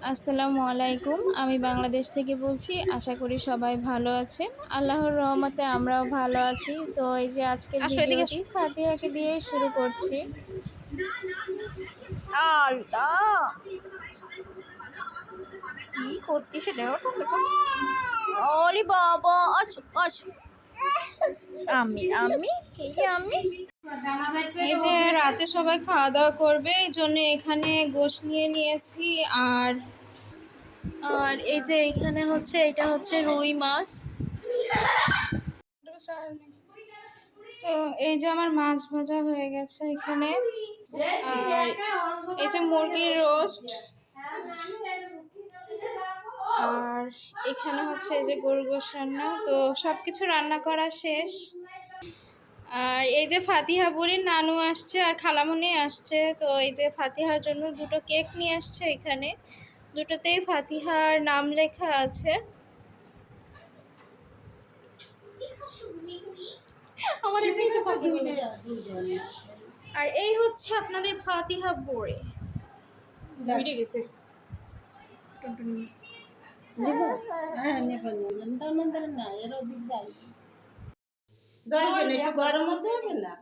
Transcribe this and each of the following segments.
আসসালামু আলাইকুম। আমি বাংলাদেশ থেকে বলছি। আশা করি সবাই ভালো আছেন। আল্লাহর রহমতে আমরাও ভালো আছি। তো এই যে আজকের আসো এদিকে ভিডিওটি আসো। ফাতিহাকে দিয়েই শুরু করছি। আল্লাহ, কি করছিস দেখো দেখো। ওলি বাবা, আসো আসো। আমি এই যে আমি এই যে রাতে সবাই খাওয়া দাওয়া করবে, এই জন্য এখানে গোশত নিয়ে নিয়েছি। আর আর এই যে এখানে হচ্ছে, এটা হচ্ছে রুই মাছ। তো এই যে আমার মাছ ভাজা হয়ে গেছে এখানে। আর এই যে মুরগির রোস্ট। আর এখানে হচ্ছে এই যে গরু গোশ রান্না। তো সবকিছু রান্না করা শেষ। আর এই যে ফাতিহা বুড়ির নানু আসছে আর খালামণি আসছে। তো এই যে ফাতিহার জন্য দুটো কেক নিয়ে আসছে এখানে। দুটোতেই ফাতিহার নাম লেখা আছে। আমার আর এই হচ্ছে আপনাদের ফাতিহা বুড়ি। ভিড়ে গেছে। একটু গরম মধ্যে হবে না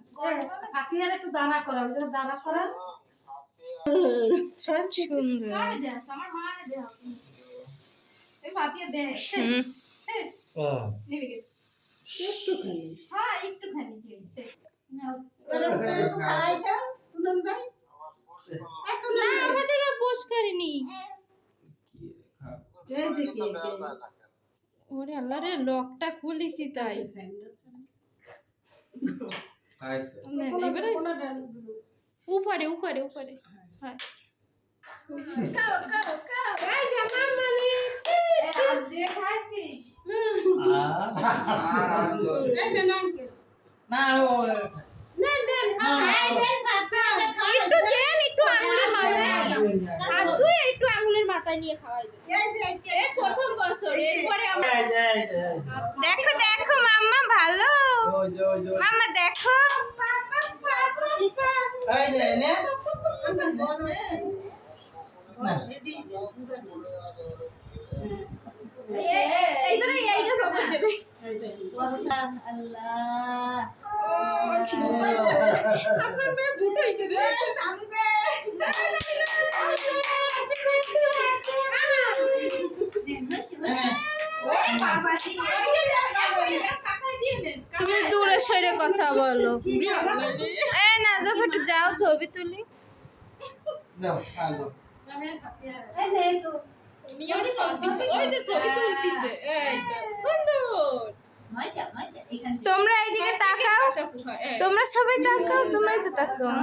ফাতিহার একটু দানা করা দানা করা ওরে আল্লাহ রে, লকটা খুলিছি তাই। উপরে উপরে উপরে হ্যাঁ। একটু দেন, একটু আঙুলের মাথায় হাত ধুয়ে একটু আঙুলের মাথায় নিয়ে খাওয়াই দেন। এই প্রথম বছর, এরপরে আমরা দেখো দেখো মাম্মা ভালো। মাম্মা দেখো এইবারে এইটা সবাই দেবে। আল্লাহ আপনার মেয়ে ভুট হইছে রে। তুমি দূরে সরে কথা বলো। এ না একটু যাও, ছবি তুলি। তোমরা এইদিকে তাকাও, তোমরা সবাই তাকাও, তোমরাই তো তাকাও।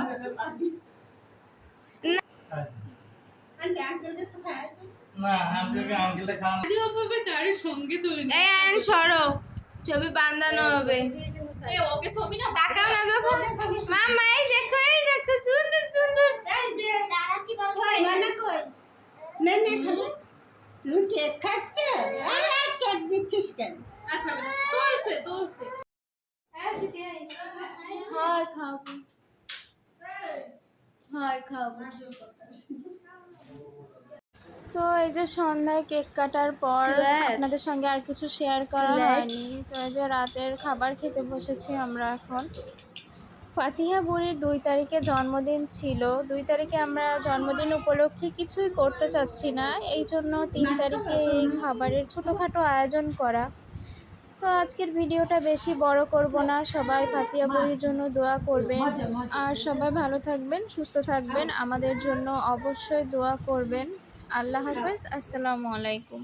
ছড়ো ছবি বাঁধানো হবে। তাকাও না যখন মামা, এই দেখো সুন্দর সুন্দর। তুমি কেক খাচ্ছ? কেক দিচ্ছিস কেন? তুলছে হয় খাবো, হয় খাবো। তো এই যে সন্ধ্যায় কেক কাটার পর আপনাদের সঙ্গে আর কিছু শেয়ার করা হয়নি। তো এই যে রাতের খাবার খেতে বসেছি আমরা এখন। ফাতিহা বুড়ির 2 তারিখে জন্মদিন ছিল। 2 তারিখে আমরা জন্মদিন উপলক্ষে কিছুই করতে চাচ্ছি না, এই জন্য 3 তারিখে এই খাবারের ছোটোখাটো আয়োজন করা। তো আজকের ভিডিওটা বেশি বড় করব না। সবাই ফাতিহা বুড়ির জন্য দোয়া করবেন আর সবাই ভালো থাকবেন, সুস্থ থাকবেন। আমাদের জন্য অবশ্যই দোয়া করবেন। আল্লাহ হাফেজ। আসসালামু আলাইকুম।